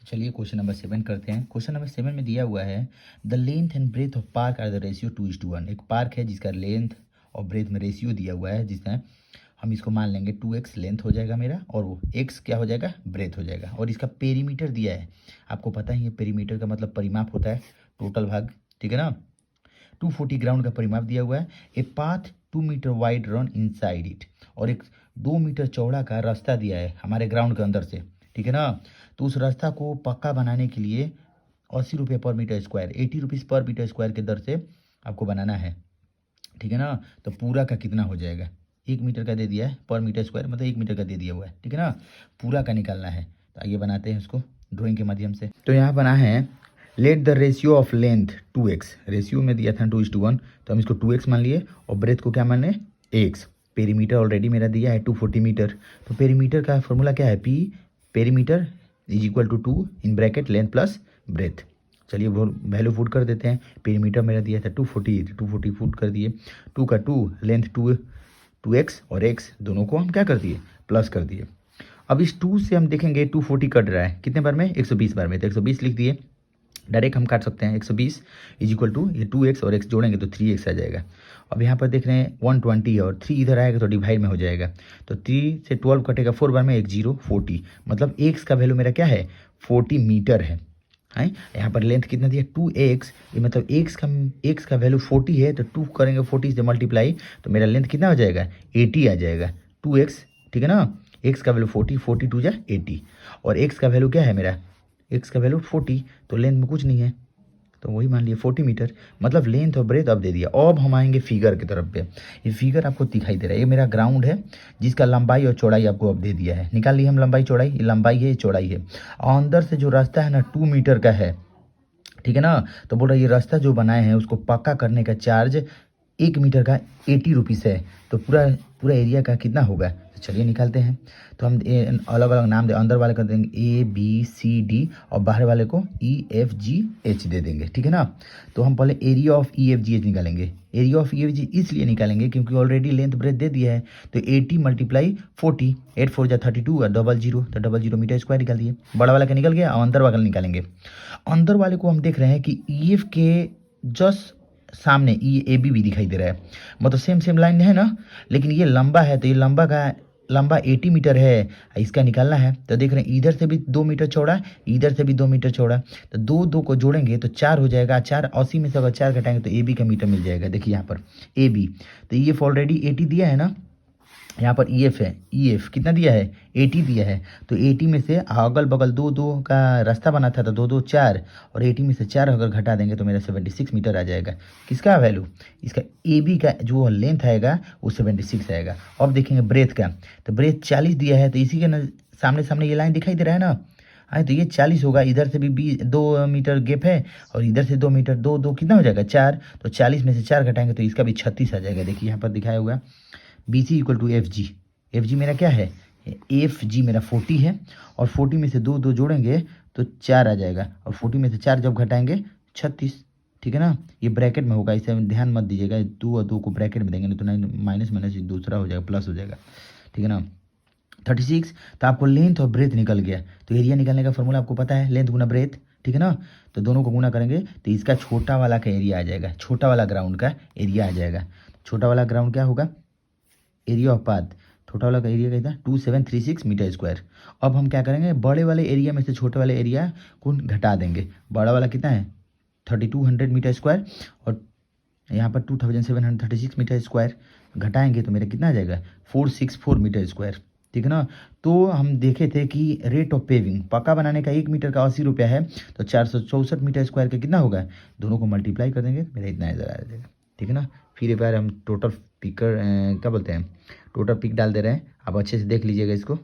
चलिए question number 7 करते हैं। क्वेश्चन नंबर 7 में दिया हुआ है the length and breadth of park are the ratio 2:1। एक पार्क है जिसका लेंथ और ब्रेथ में रेशियो दिया हुआ है, जिसमें हम इसको मान लेंगे 2x लेंथ हो जाएगा मेरा, और वो x क्या हो जाएगा, ब्रेथ हो जाएगा। और इसका पेरीमीटर दिया है, आपको पता ही है पेरीमीटर का मतलब परिमाप होता है टोटल भाग, ठीक है ना। 240 ग्राउंड का परिमाप दिया हुआ है। A path 2 metre wide run inside it, और एक 2 मीटर चौड़ा का रास्ता दिया है हमारे ग्राउंड के अंदर से, ठीक है ना। तो उस रास्ता को पक्का बनाने के लिए 80 रुपये पर मीटर स्क्वायर, 80 रुपीज़ पर मीटर स्क्वायर के दर से आपको बनाना है, ठीक है ना। तो पूरा का कितना हो जाएगा, 1 मीटर का दे दिया है, पर मीटर स्क्वायर मतलब 1 मीटर का दे दिया हुआ है, ठीक है ना। पूरा का निकालना है, तो आइए बनाते हैं उसको ड्राइंग के माध्यम से। तो यहाँ बना है let the ratio of length 2x, ratio में दिया था 2:1, तो हम इसको 2x मान लिए, और ब्रेथ को क्या माने x। पेरीमीटर ऑलरेडी मेरा दिया है 240 मीटर, तो पेरीमीटर का फॉर्मूला क्या है, p perimeter is equal to 2 in bracket length plus breadth. चलिए वैल्यू पुट कर देते हैं। पेरीमीटर मेरा दिया था 240 पुट कर दिए, 2 का 2 लेंथ 2x और x दोनों को हम क्या कर दिए, प्लस कर दिए। अब इस 2 से हम देखेंगे 240 कट रहा है कितने बार में, 120 बार में, तो 120 लिख दिए। डायरेक्ट हम काट सकते हैं 120 इज इक्वल टू ये 2x और x जोड़ेंगे तो 3x आ जाएगा। अब यहाँ पर देख रहे हैं 120 और 3 इधर आएगा तो डिवाइड में हो जाएगा, तो 3 से 12 कटेगा 4 बार में, 40 मतलब x का वैल्यू मेरा क्या है, 40 मीटर है। यहाँ पर लेंथ कितना दिया 2x, ये मतलब x का वैल्यू 40 है, तो 2 करेंगे 40 से मल्टीप्लाई, तो मेरा लेंथ कितना हो जाएगा 80 आ जाएगा 2x, ठीक है ना। x का वैल्यू 40 2 जा 80, और x का वैल्यू क्या है मेरा, x का वैल्यू 40, तो लेंथ में कुछ नहीं है, तो वही मान लिया 40 मीटर, मतलब लेंथ और ब्रेथ अब दे दिया। अब हम आएंगे फिगर की तरफ पे। ये फिगर आपको दिखाई दे रहा है, ये मेरा ग्राउंड है जिसका लंबाई और चौड़ाई आपको अब दे दिया है। निकाल लिए हम लंबाई चौड़ाई, ये लंबाई है ये चौड़ाई है, और अंदर से जो रास्ता है ना 2 मीटर का है, ठीक है ना। तो बोल रहा है ये रास्ता जो बनाए हैं उसको पक्का करने का चार्ज 1 मीटर का 80 रुपीज़ है, तो पूरा पूरा एरिया का कितना होगा, तो चलिए निकालते हैं। तो हम अलग अलग नाम दे, अंदर वाले कर देंगे ABCD और बाहर वाले को EFGH दे देंगे, ठीक है ना। तो हम पहले एरिया ऑफ EFGH निकालेंगे। एरिया ऑफ EFG इसलिए निकालेंगे क्योंकि ऑलरेडी लेंथ ब्रेथ दे दिया है, तो 80 मल्टीप्लाई 40, 8 4 जा 32 और 00, तो 00 मीटर स्क्वायर निकाल दिए। बड़ा वाला का निकल गया, और अंदर वाला निकालेंगे। अंदर वाले को हम देख रहे हैं कि EF के जस्ट सामने AB भी दिखाई दे रहा है, मतलब सेम लाइन है ना, लेकिन ये लंबा है, तो ये लंबा 80 मीटर है, इसका निकालना है। तो देख रहे हैं इधर से भी 2 मीटर चौड़ा, इधर से भी 2 मीटर चौड़ा, तो 2 को जोड़ेंगे तो 4 हो जाएगा। 4 80 में से अगर 4 घटाएंगे तो AB का मीटर मिल जाएगा। देखिए यहाँ पर AB, तो EF ऑलरेडी 80 दिया है ना, यहाँ पर EF है, EF कितना दिया है 80 दिया है, तो 80 में से अगल बगल 2 का रास्ता बना था, तो 2 4, और 80 में से 4 अगर घटा देंगे तो मेरा 76 मीटर आ जाएगा। किसका वैल्यू, इसका AB का जो लेंथ आएगा वो 76 आएगा। अब देखेंगे ब्रेथ का, तो ब्रेथ 40 दिया है, तो इसी के सामने सामने ये लाइन दिखाई दे रहा है ना, तो ये 40 होगा। इधर से भी 2 मीटर गैप है, और इधर से 2 मीटर, 2 कितना हो जाएगा 4, तो 40 में से 4 घटाएंगे तो इसका भी 36 आ जाएगा। देखिए यहाँ पर दिखाया हुआ BC equal to FG, FG मेरा क्या है, FG मेरा 40 है, और 40 में से 2 जोड़ेंगे तो 4 आ जाएगा, और 40 में से 4 जब घटाएंगे 36, ठीक है ना। ये ब्रैकेट में होगा, इसे ध्यान मत दीजिएगा, 2 और 2 को ब्रैकेट में देंगे नहीं तो नहीं माइनस माइनस दूसरा हो जाएगा, प्लस हो जाएगा, ठीक है ना। 36, तो आपको लेंथ और ब्रेथ निकल गया। तो एरिया निकालने का फॉर्मूला आपको पता है, लेंथ गुना ब्रेथ, ठीक है ना। तो दोनों को गुना करेंगे तो इसका छोटा वाला का एरिया आ जाएगा, छोटा वाला ग्राउंड का एरिया आ जाएगा। छोटा वाला ग्राउंड क्या होगा, एरिया ऑफ पाथ, छोटा वाला का एरिया कितना 2736 मीटर स्क्वायर। अब हम क्या करेंगे, बड़े वाले एरिया में से छोटे वाले एरिया को घटा देंगे। बड़ा वाला कितना है 3200 मीटर स्क्वायर, और यहाँ पर 2736 मीटर स्क्वायर घटाएंगे तो मेरा कितना आ जाएगा 464 मीटर स्क्वायर, ठीक है ना। तो हम देखे थे कि रेट ऑफ पेविंग पक्का बनाने का 1 मीटर का 80 रुपया है, तो 464 मीटर स्क्वायर का कितना होगा, दोनों को मल्टीप्लाई कर देंगे मेरा इतना इधर आ जाएगा, ठीक है ना। फिर एक बार हम टोटल पिकर क्या बोलते हैं, टोटल पिक डाल दे रहे हैं, आप अच्छे से देख लीजिएगा इसको।